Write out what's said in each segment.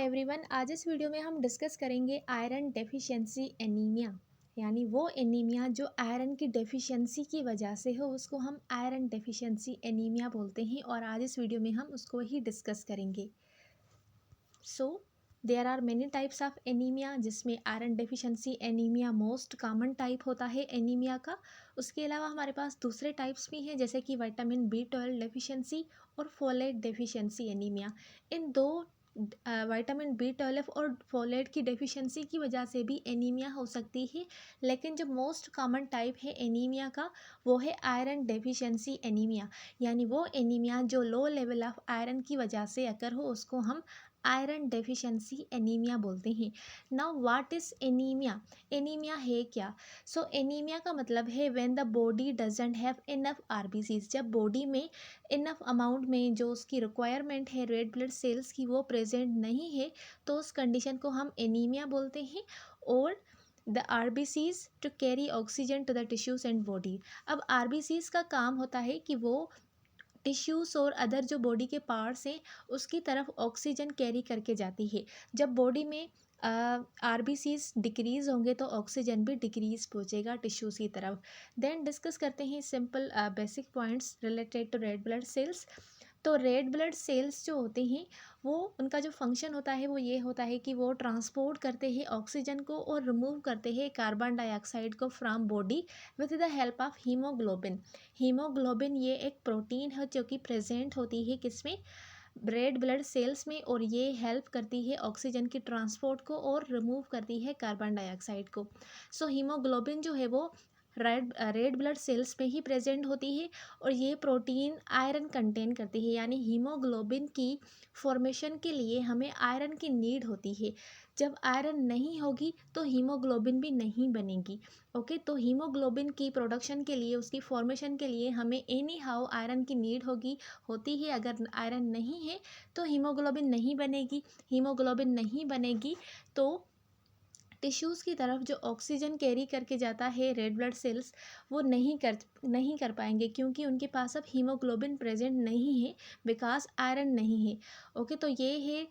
Hi everyone, आज इस video में हम डिस्कस करेंगे आयरन डेफिशिएंसी एनीमिया। यानी वो एनीमिया जो आयरन की डेफिशिएंसी की वजह से हो उसको हम आयरन डेफिशिएंसी एनीमिया बोलते हैं और आज इस वीडियो में हम उसको ही डिस्कस करेंगे। So there are many types of anaemia जिसमें iron deficiency anaemia most common type होता है एनीमिया का। उसके अलावा हमारे पास दूसरे टाइप्स भी हैं जैसे कि विटामिन B12 डेफिशिएंसी और फोलेट डेफिशिएंसी एनीमिया। इन दो विटामिन B12 और फोलेट की डेफिशिएंसी की वजह से भी एनीमिया हो सकती है, लेकिन जो मोस्ट कॉमन टाइप है एनीमिया का वो है आयरन डेफिशिएंसी एनीमिया। यानी वो एनीमिया जो लो लेवल ऑफ आयरन की वजह से अगर हो उसको हम आयरन डेफिशिएंसी एनीमिया बोलते हैं। Now what is anaemia? Anaemia है क्या? सो एनीमिया का मतलब है when the body doesn't have enough RBCs. जब बॉडी में इनफ अमाउंट में जो उसकी रिक्वायरमेंट है रेड ब्लड सेल्स की वो प्रेजेंट नहीं है, तो उस कंडीशन को हम एनीमिया बोलते हैं। और the RBCs to carry oxygen to the tissues and body. अब आरबीसीज का काम होता है कि वो टिश्यूज़ और अदर जो बॉडी के पार्ट्स हैं उसकी तरफ ऑक्सीजन कैरी करके जाती है। जब बॉडी में आरबीसीज डिक्रीज़ होंगे तो ऑक्सीजन भी डिक्रीज़ पहुँचेगा टिश्यूज़ की तरफ। देन डिस्कस करते हैं simple basic points related to red blood cells. तो रेड ब्लड सेल्स जो होते हैं वो उनका जो फंक्शन होता है वो ये होता है कि वो ट्रांसपोर्ट करते हैं ऑक्सीजन को और रिमूव करते हैं कार्बन डाइऑक्साइड को from body with the help of haemoglobin. Haemoglobin ये एक प्रोटीन है जो कि प्रेजेंट होती है किसमें? रेड ब्लड सेल्स में, और ये हेल्प करती है ऑक्सीजन की ट्रांसपोर्ट को और रिमूव करती है कार्बन डाइऑक्साइड को। सो हीमोग्लोबिन जो है वो रेड ब्लड सेल्स में ही प्रेजेंट होती है और ये प्रोटीन आयरन कंटेन करती है। यानी हीमोग्लोबिन की फॉर्मेशन के लिए हमें आयरन की नीड होती है। जब आयरन नहीं होगी तो हीमोग्लोबिन भी नहीं बनेगी। ओके, तो हीमोग्लोबिन की प्रोडक्शन के लिए उसकी फॉर्मेशन के लिए हमें एनी हाउ आयरन की नीड होती है। अगर आयरन नहीं है तो हीमोग्लोबिन नहीं बनेगी। हीमोग्लोबिन नहीं बनेगी तो टिश्यूज़ की तरफ जो ऑक्सीजन कैरी करके जाता है रेड ब्लड सेल्स वो नहीं कर पाएंगे क्योंकि उनके पास अब हीमोग्लोबिन प्रेजेंट नहीं है, बिकॉज आयरन नहीं है। ओके, तो ये है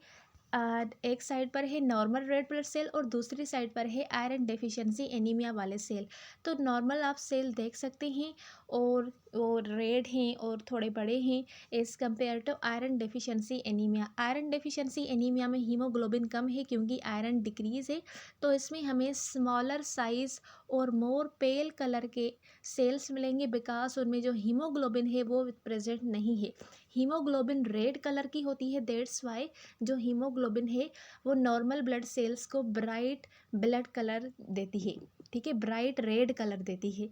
एक साइड पर है नॉर्मल रेड ब्लड सेल और दूसरी साइड पर है आयरन डेफिशिएंसी एनीमिया वाले सेल। तो नॉर्मल आप सेल देख सकते हैं और वो रेड हैं और थोड़े बड़े हैं as compared to iron deficiency anaemia. Iron deficiency anaemia में हीमोग्लोबिन कम है क्योंकि आयरन डिक्रीज़ है, तो इसमें हमें स्मॉलर साइज़ और मोर पेल कलर के सेल्स मिलेंगे बिकॉज उनमें जो हीमोग्लोबिन है वो प्रेजेंट नहीं है। हीमोग्लोबिन रेड कलर की होती है, दैट्स वाई जो हीमोग्लोबिन है वो नॉर्मल ब्लड सेल्स को ब्राइट ब्लड कलर देती है। ठीक है, ब्राइट रेड कलर देती है,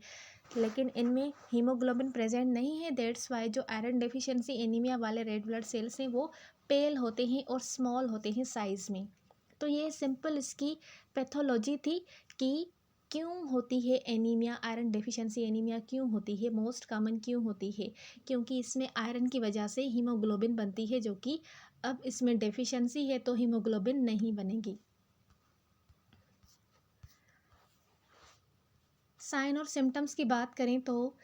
लेकिन इनमें हीमोग्लोबिन प्रेजेंट नहीं है, दैट्स वाई जो आयरन डेफिशिएंसी एनीमिया वाले रेड ब्लड सेल्स हैं वो पेल होते हैं और स्मॉल होते हैं साइज़ में। तो ये सिंपल इसकी पैथोलॉजी थी कि क्यों होती है एनीमिया, आयरन डेफिशिएंसी एनीमिया क्यों होती है, मोस्ट कॉमन क्यों होती है? क्योंकि इसमें आयरन की वजह से हीमोग्लोबिन बनती है जो कि अब इसमें डेफिशिएंसी है तो हीमोग्लोबिन नहीं बनेगी। साइन और सिम्टम्स की बात करें तो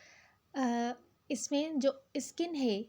इसमें जो स्किन है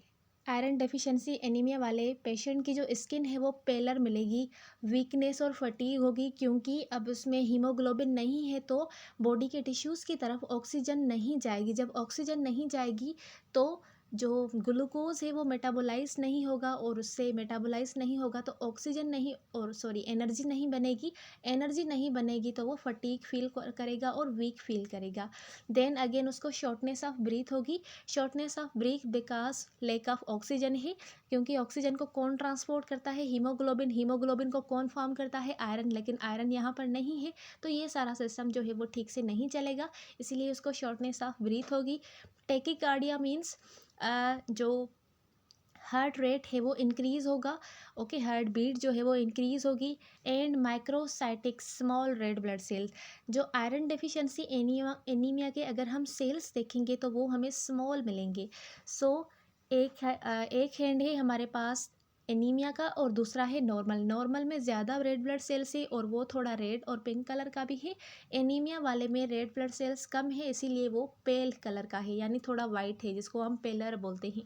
आयरन डेफिशिएंसी एनीमिया वाले पेशेंट की जो स्किन है वो पेलर मिलेगी, वीकनेस और फटीग होगी क्योंकि अब उसमें हीमोग्लोबिन नहीं है तो बॉडी के टिश्यूज़ की तरफ ऑक्सीजन नहीं जाएगी। जब ऑक्सीजन नहीं जाएगी तो जो ग्लूकोज है वो मेटाबोलाइज नहीं होगा और उससे मेटाबोलाइज नहीं होगा तो ऑक्सीजन नहीं और सॉरी एनर्जी नहीं बनेगी। एनर्जी नहीं बनेगी तो वो फटीग फील करेगा और वीक फील करेगा। देन अगेन उसको शॉर्टनेस ऑफ ब्रीथ होगी। Shortness of breath because lack of oxygen है, क्योंकि ऑक्सीजन को कौन ट्रांसपोर्ट करता है? हीमोग्लोबिन। हीमोग्लोबिन को कौन फॉर्म करता है? आयरन, लेकिन आयरन यहाँ पर नहीं है तो ये सारा सिस्टम जो है वो ठीक से नहीं चलेगा, इसीलिए उसको शॉर्टनेस ऑफ ब्रीथ होगी। टेकिकार्डिया मीन्स जो हार्ट रेट है वो इंक्रीज़ होगा। ओके, हार्ट बीट जो है वो इंक्रीज़ होगी। And microcytic small red blood cells, जो आयरन डेफिशिएंसी एनीमिया के अगर हम सेल्स देखेंगे तो वो हमें स्मॉल मिलेंगे। सो एक हैंड है हमारे पास एनीमिया का और दूसरा है नॉर्मल। नॉर्मल में ज़्यादा रेड ब्लड सेल्स है और वो थोड़ा रेड और पिंक कलर का भी है। एनीमिया वाले में रेड ब्लड सेल्स कम है इसीलिए वो पेल कलर का है, यानी थोड़ा वाइट है जिसको हम पेलर बोलते हैं।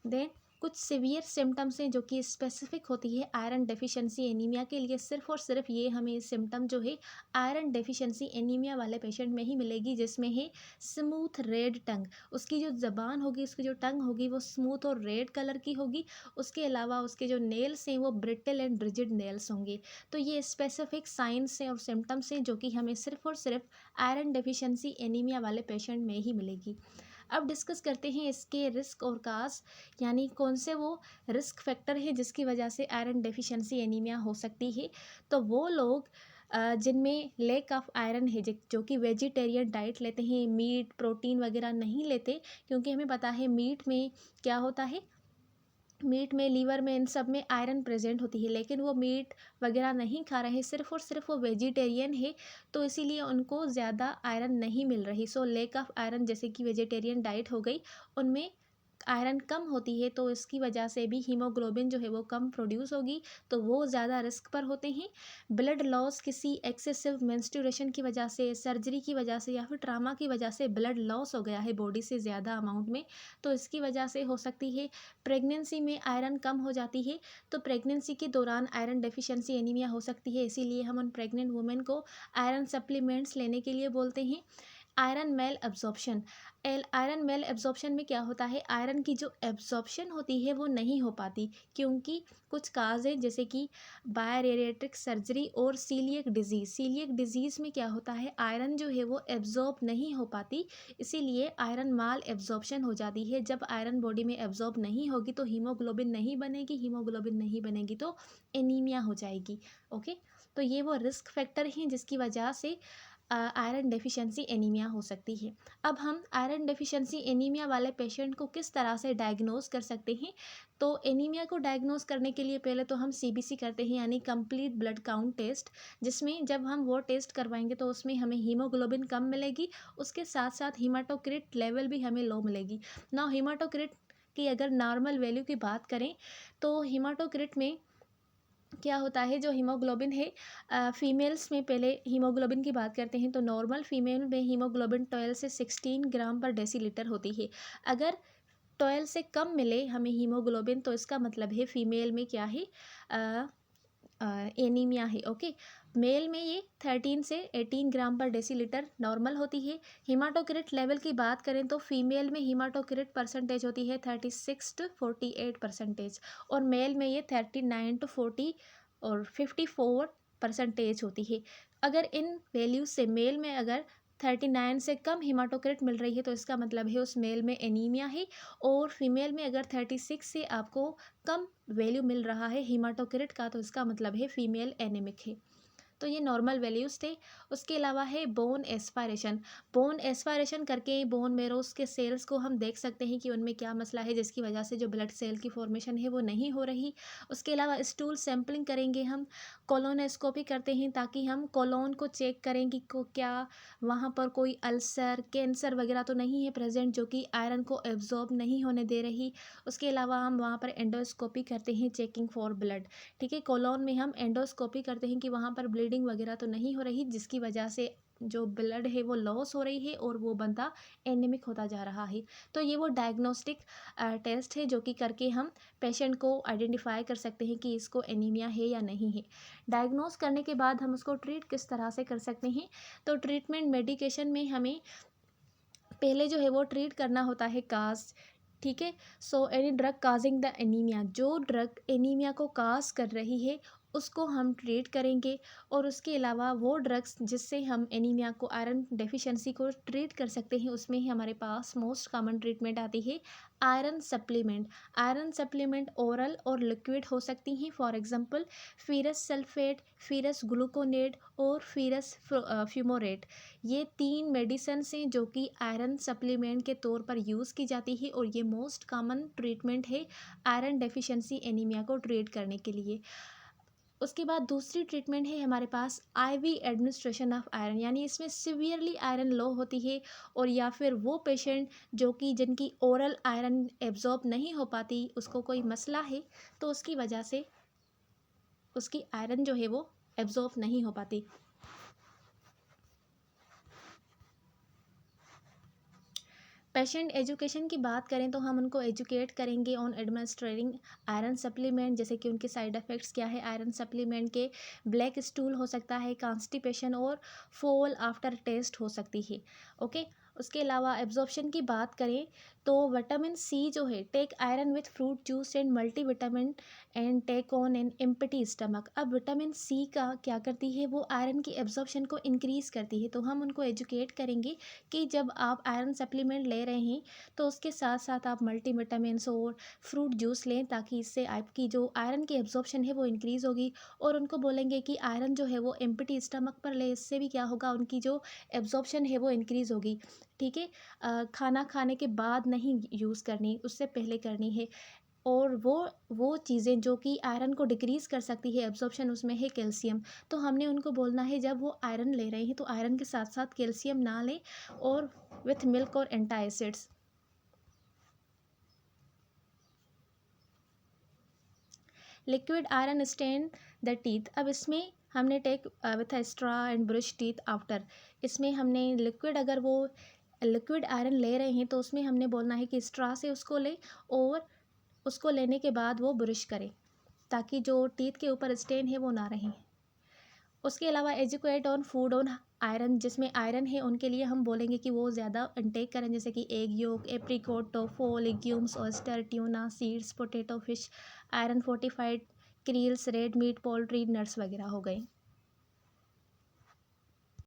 देन कुछ सीवियर सिम्टम्स हैं जो कि स्पेसिफिक होती है आयरन डेफिशिएंसी एनीमिया के लिए। सिर्फ और सिर्फ ये हमें सिम्टम जो है आयरन डेफिशिएंसी एनीमिया वाले पेशेंट में ही मिलेगी, जिसमें है स्मूथ रेड टंग। उसकी जो ज़बान होगी, उसकी जो टंग होगी वो स्मूथ और रेड कलर की होगी। उसके अलावा उसके जो नेल्स हैं वो ब्रिटल एंड रिजिड नेल्स होंगे। तो ये स्पेसिफिक साइंस हैं और सिम्टम्स हैं जो कि हमें सिर्फ और सिर्फ आयरन डेफिशिएंसी एनीमिया वाले पेशेंट में ही मिलेगी। अब डिस्कस करते हैं इसके रिस्क और काज, यानी कौन से वो रिस्क फैक्टर हैं जिसकी वजह से आयरन डेफिशिएंसी एनीमिया हो सकती है। तो वो लोग जिनमें लेक ऑफ आयरन है, जो कि वेजिटेरियन डाइट लेते हैं, मीट प्रोटीन वगैरह नहीं लेते, क्योंकि हमें पता है मीट में क्या होता है, मीट में, लीवर में, इन सब में आयरन प्रेजेंट होती है, लेकिन वो मीट वगैरह नहीं खा रहे, सिर्फ और सिर्फ वो वेजिटेरियन है, तो इसीलिए उनको ज़्यादा आयरन नहीं मिल रही। सो लेक ऑफ आयरन, जैसे कि वेजिटेरियन डाइट हो गई, उनमें आयरन कम होती है, तो इसकी वजह से भी हीमोग्लोबिन जो है वो कम प्रोड्यूस होगी, तो वो ज़्यादा रिस्क पर होते हैं। ब्लड लॉस किसी एक्सेसिव मेंस्ट्रुएशन की वजह से, सर्जरी की वजह से, या फिर ट्रामा की वजह से ब्लड लॉस हो गया है बॉडी से ज़्यादा अमाउंट में, तो इसकी वजह से हो सकती है। प्रेगनेंसी में आयरन कम हो जाती है, तो प्रेगनेंसी के दौरान आयरन डेफिशिएंसी एनीमिया हो सकती है, इसीलिए हम उन प्रेग्नेंट वुमेन को आयरन सप्लीमेंट्स लेने के लिए बोलते हैं। Iron malabsorption, iron malabsorption में क्या होता है, आयरन की जो एब्जॉर्प्शन होती है वो नहीं हो पाती, क्योंकि कुछ काज है, जैसे कि बायरेटिक सर्जरी और सीलियक डिजीज़। सीलियक डिजीज़ में क्या होता है, आयरन जो है वो एब्जॉर्ब नहीं हो पाती, इसीलिए आयरन माल एब्जॉर्प्शन हो जाती है। जब आयरन बॉडी में एब्जॉर्ब नहीं होगी तो हीमोग्लोबिन नहीं बनेगी, हीमोग्लोबिन नहीं बनेगी तो एनीमिया हो जाएगी। ओके, तो ये वो रिस्क फैक्टर हैं जिसकी वजह से आयरन डेफिशिएंसी एनीमिया हो सकती है। अब हम आयरन डेफिशिएंसी एनीमिया वाले पेशेंट को किस तरह से डायग्नोज कर सकते हैं। तो एनीमिया को डायग्नोज करने के लिए पहले तो हम सीबीसी करते हैं, यानी कंप्लीट ब्लड काउंट टेस्ट, जिसमें जब हम वो टेस्ट करवाएंगे तो उसमें हमें हीमोग्लोबिन कम मिलेगी, उसके साथ साथ हीमाटोक्रिट लेवल भी हमें लो मिलेगी ना। हीमाटोक्रिट की अगर नॉर्मल वैल्यू की बात करें तो हीमाटोक्रिट में क्या होता है, जो हीमोग्लोबिन है, फीमेल्स में पहले हीमोग्लोबिन की बात करते हैं तो नॉर्मल फीमेल में हीमोग्लोबिन 12 से 16 ग्राम पर डेसीलीटर होती है। अगर 12 से कम मिले हमें हीमोग्लोबिन, तो इसका मतलब है फीमेल में क्या है, एनीमिया है। ओके, मेल में ये 13 से 18 ग्राम पर डेसीलीटर नॉर्मल होती है। हीमाटोक्रिट लेवल की बात करें तो फीमेल में हीमाटोक्रिट परसेंटेज होती है 36 टू 48%, और मेल में ये 39 टू 40 और 54% होती है। अगर इन वैल्यूज से मेल में अगर 39 से कम हीमाटोक्रिट मिल रही है तो इसका मतलब है उस मेल में एनीमिया है, और फीमेल में अगर 36 से आपको कम वैल्यू मिल रहा है हीमाटोक्रिट का तो इसका मतलब है फीमेल एनीमिक है। तो ये नॉर्मल वैल्यूज़ थे। उसके अलावा है बोन एस्पायरेशन। बोन एस्पायरेशन करके बोन मेरोस के सेल्स को हम देख सकते हैं कि उनमें क्या मसला है जिसकी वजह से जो ब्लड सेल की फॉर्मेशन है वो नहीं हो रही। उसके अलावा स्टूल सैम्पलिंग करेंगे हम, कोलोनोस्कोपी करते हैं ताकि हम कोलोन को चेक करें कि क्या वहाँ पर कोई अल्सर, कैंसर वगैरह तो नहीं है प्रेजेंट जो कि आयरन को एब्जॉर्ब नहीं होने दे रही। उसके अलावा हम वहाँ पर एंडोस्कोपी करते हैं, चेकिंग फॉर ब्लड। ठीक है, कोलोन में हम एंडोस्कोपी करते हैं कि वहाँ पर ब्लीडिंग वगैरह तो नहीं हो रही जिसकी वजह से जो ब्लड है वो लॉस हो रही है और वो बंदा एनीमिक होता जा रहा है। तो ये वो डायग्नोस्टिक टेस्ट है जो कि करके हम पेशेंट को आइडेंटिफाई कर सकते हैं कि इसको एनीमिया है या नहीं है। डायग्नोस करने के बाद हम उसको ट्रीट किस तरह से कर सकते हैं। तो ट्रीटमेंट मेडिकेशन में हमें पहले जो है वो ट्रीट करना होता है काज। ठीक है, so any drug causing the anaemia, जो ड्रग एनीमिया को काज कर रही है उसको हम ट्रीट करेंगे। और उसके अलावा वो ड्रग्स जिससे हम एनीमिया को, आयरन डेफिशिएंसी को ट्रीट कर सकते हैं, उसमें ही हमारे पास मोस्ट कॉमन ट्रीटमेंट आती है iron supplement. Iron supplement oral और लिक्विड हो सकती हैं, फॉर एग्जांपल फीरस सल्फेट, फीरस ग्लूकोनेट और फीरस फ्यूमोरेट। ये 3 मेडिसिन्स हैं जो कि आयरन सप्लीमेंट के तौर पर यूज़ की जाती है और ये मोस्ट कॉमन ट्रीटमेंट है आयरन डेफिशिएंसी एनीमिया को ट्रीट करने के लिए। उसके बाद दूसरी ट्रीटमेंट है हमारे पास आईवी एडमिनिस्ट्रेशन ऑफ आयरन, यानी इसमें सिवियरली आयरन लो होती है और या फिर वो पेशेंट जो कि जिनकी ओरल आयरन एब्जॉर्ब नहीं हो पाती, उसको कोई मसला है तो उसकी वजह से उसकी आयरन जो है वो एब्जॉर्ब नहीं हो पाती। पेशेंट एजुकेशन की बात करें तो हम उनको एजुकेट करेंगे ऑन एडमिनिस्ट्रेटिंग आयरन सप्लीमेंट, जैसे कि उनके साइड इफ़ेक्ट्स क्या है आयरन सप्लीमेंट के। ब्लैक स्टूल हो सकता है, कॉन्स्टिपेशन और फॉल आफ्टर टेस्ट हो सकती है। ओके, उसके अलावा एब्जॉर्प्शन की बात करें तो विटामिन सी जो है, take iron with fruit juice and multivitamin and take on an empty stomach. अब विटामिन सी का क्या करती है, वो आयरन की एब्जॉर्प्शन को इंक्रीज़ करती है। तो हम उनको एजुकेट करेंगे कि जब आप आयरन सप्लीमेंट ले रहे हैं तो उसके साथ साथ आप मल्टीविटामिन्स और फ्रूट जूस लें, ताकि इससे आपकी जो आयरन की एब्जॉर्प्शन है वो इंक्रीज़ होगी। और उनको बोलेंगे कि आयरन जो है वो एम्प्टी स्टमक पर ले, इससे भी क्या होगा, उनकी जो एब्जॉर्प्शन है वो इंक्रीज़ होगी। ठीक है, खाना खाने के बाद नहीं यूज़ करनी, उससे पहले करनी है। और वो चीज़ें जो कि आयरन को डिक्रीज़ कर सकती है एब्जॉर्प्शन, उसमें है कैल्शियम। तो हमने उनको बोलना है जब वो आयरन ले रहे हैं तो आयरन के साथ साथ कैल्शियम ना लें, और विथ मिल्क और antacids. Liquid iron stain the teeth. अब इसमें हमने take with a straw and brush teeth after. इसमें हमने लिक्विड, अगर वो लिक्विड आयरन ले रहे हैं तो उसमें हमने बोलना है कि स्ट्रॉ से उसको ले, और उसको लेने के बाद वो ब्रश करें, ताकि जो टीथ के ऊपर स्टेन है वो ना रहें। उसके अलावा educate on food on iron, जिसमें आयरन है उनके लिए हम बोलेंगे कि वो ज़्यादा इनटेक करें, जैसे कि egg yolk, apricot, tofu, legumes, oyster, tuna, seeds, potato, fish, iron fortified cereals, red meat, poultry, nuts वगैरह हो गए।